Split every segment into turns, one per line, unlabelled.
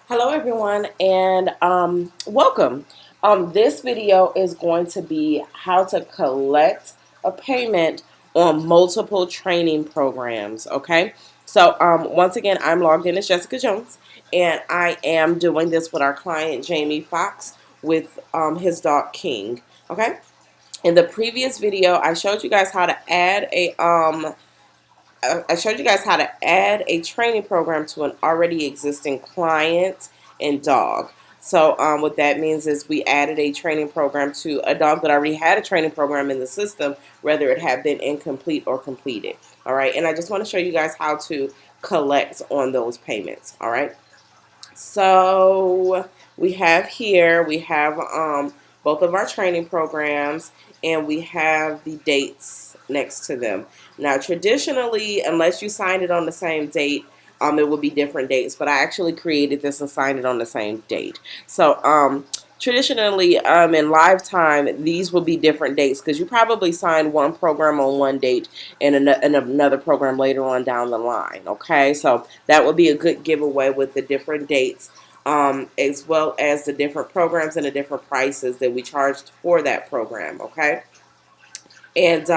Hello everyone and welcome. This video is going to be how to collect a payment on multiple training programs, okay? So once again, I'm logged in as Jessica Jones and I am doing this with our client Jamie Fox with his dog King, okay? In the previous video, I showed you guys how to add I showed you guys how to add a training program to an already existing client and dog. So what that means is we added a training program to a dog that already had a training program in the system, whether it had been incomplete or completed. All right, and I just want to show you guys how to collect on those payments. All right, so we have both of our training programs, and we have the dates next to them. Now, traditionally, unless you signed it on the same date, it will be different dates. But I actually created this and signed it on the same date. So, traditionally, in lifetime, these will be different dates because you probably signed one program on one date and another program later on down the line. Okay, so that would be a good giveaway with the different dates. As well as the different programs and the different prices that we charged for that program. Okay. And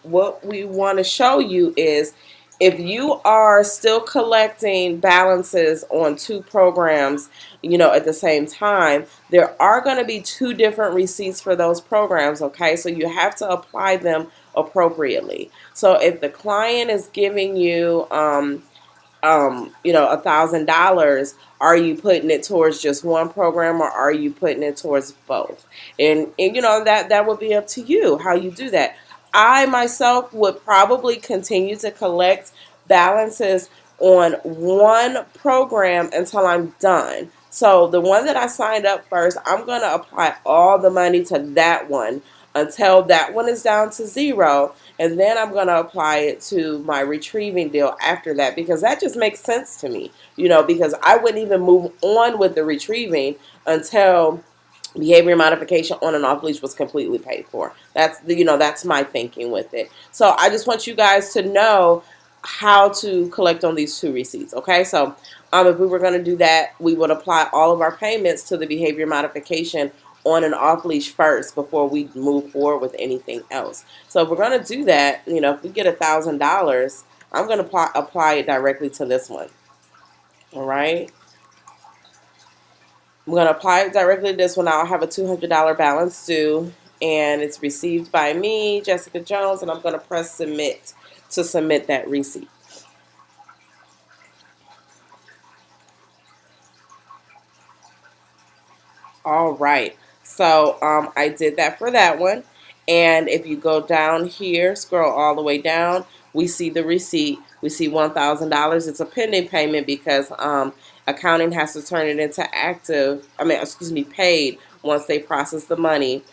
what we want to show you is if you are still collecting balances on two programs, at the same time, there are going to be two different receipts for those programs, okay? So you have to apply them appropriately. So if the client is giving you, $1,000, are you putting it towards just one program or are you putting it towards both? And that would be up to you how you do that. I myself would probably continue to collect balances on one program until I'm done. So the one that I signed up first, I'm going to apply all the money to that one until that one is down to zero. And then I'm going to apply it to my retrieving deal after that because that just makes sense to me, because I wouldn't even move on with the retrieving until behavior modification on and off leash was completely paid for. That's my thinking with it. So I just want you guys to know how to collect on these two receipts. Okay, so if we were going to do that, we would apply all of our payments to the behavior modification on and off leash first before we move forward with anything else. So if we're going to do that, if we get $1,000, I'm going to apply it directly to this one. All right. I'm going to apply it directly to this one. I'll have a $200 balance due, and it's received by me, Jessica Jones, and I'm going to press submit to submit that receipt. All right. So I did that for that one. And if you go down here, scroll all the way down, we see the receipt. We see $1,000. It's a pending payment because accounting has to turn it into paid once they process the money.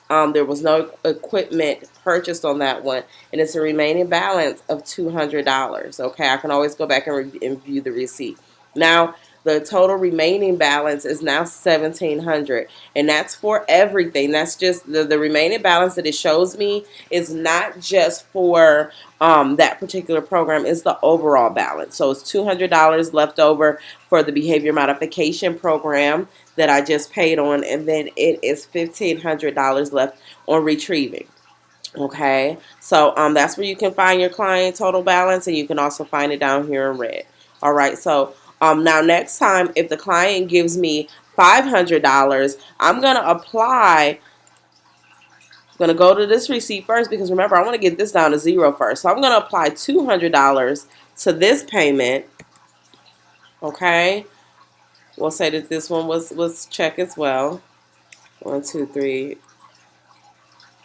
There was no equipment purchased on that one, and it's a remaining balance of $200. Okay, I can always go back and view the receipt. Now, the total remaining balance is now $1,700, and that's for everything. That's just the remaining balance that it shows me is not just for that particular program. It's the overall balance. So it's $200 left over for the behavior modification program that I just paid on, and then it is $1,500 left on retrieving. Okay, so that's where you can find your client total balance, and you can also find it down here in red. All right, so now next time, if the client gives me $500, I'm going to go to this receipt first because remember, I want to get this down to zero first. So I'm going to apply $200 to this payment. Okay, we'll say that this one was check as well. 1, 2, 3,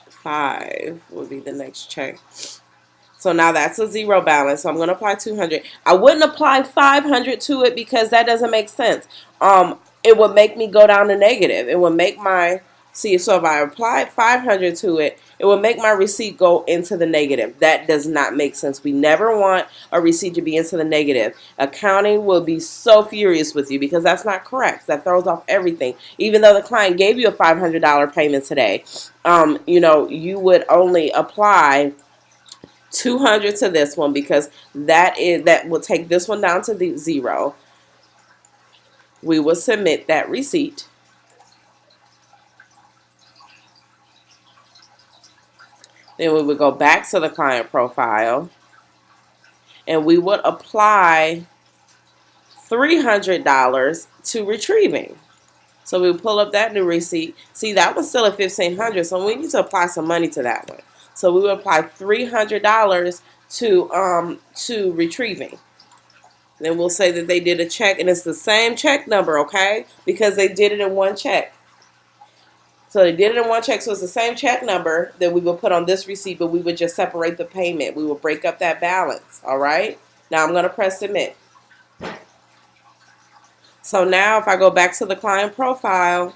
5 will be the next check. So now that's a zero balance. So I'm going to apply 200. I wouldn't apply 500 to it because that doesn't make sense. It would make me go down to negative. It would make my so if I applied 500 to it, it would make my receipt go into the negative. That does not make sense. We never want a receipt to be into the negative. Accounting will be so furious with you because that's not correct. That throws off everything. Even though the client gave you a $500 payment today, you would only apply 200 to this one because that will take this one down to the zero. we will submit that receipt. Then we would go back to the client profile and we would apply $300 to Retrieving. So we pull up that new receipt. See, that was still at $1,500, so we need to apply some money to that one. So we would apply $300 to Retrieving. Then we'll say that they did a check, and it's the same check number, okay? Because they did it in one check. So they did it in one check, so it's the same check number that we would put on this receipt, but we would just separate the payment. We will break up that balance, all right? Now I'm going to press submit. So now if I go back to the client profile,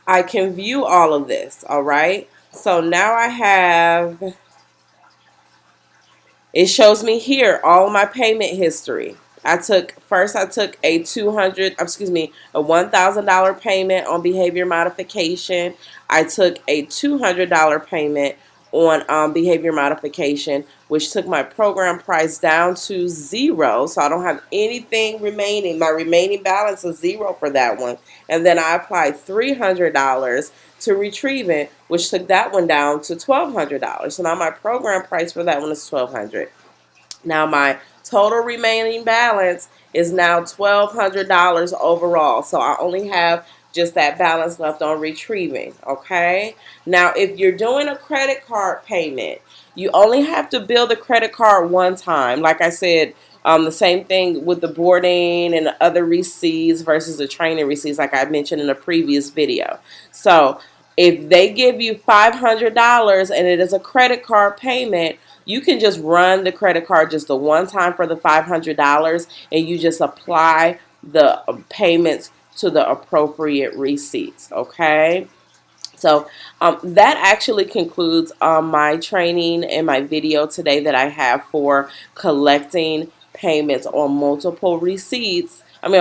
I can view all of this, all right? So now I have, it shows me here all my payment history. I took a $1,000 payment on behavior modification. I took a $200 payment on behavior modification, which took my program price down to 0. So I don't have anything remaining. My remaining balance is 0 for that one. And then I applied $300 to Retrieving, which took that one down to $1,200. So now my program price for that one is $1,200. Now my total remaining balance is now $1,200 overall. So I only have just that balance left on Retrieving, okay? Now, if you're doing a credit card payment, you only have to bill the credit card one time. Like I said, the same thing with the boarding and the other receipts versus the training receipts, like I mentioned in a previous video. So if they give you $500 and it is a credit card payment, you can just run the credit card just the one time for the $500, and you just apply the payments to the appropriate receipts, okay? So that actually concludes my training and my video today that I have for collecting payments on multiple receipts. On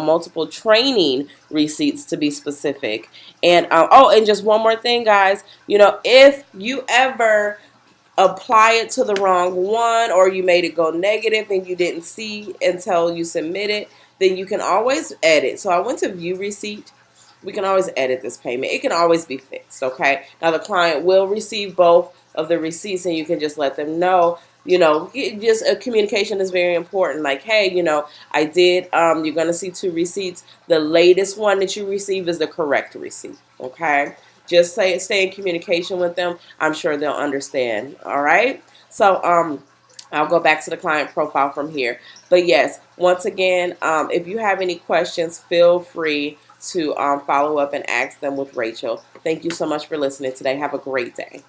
multiple training receipts to be specific. And and just one more thing, guys. If you ever apply it to the wrong one, or you made it go negative and you didn't see until you submit it, then you can always edit. So I went to view receipt. We can always edit this payment. It can always be fixed, okay? Now the client will receive both of the receipts, and you can just let them know, communication is very important. Like, hey, I did, you're going to see 2 receipts. The latest one that you receive is the correct receipt, okay? Just stay in communication with them. I'm sure they'll understand, all right? So, I'll go back to the client profile from here. But yes, once again, if you have any questions, feel free to follow up and ask them with Rachel. Thank you so much for listening today. Have a great day.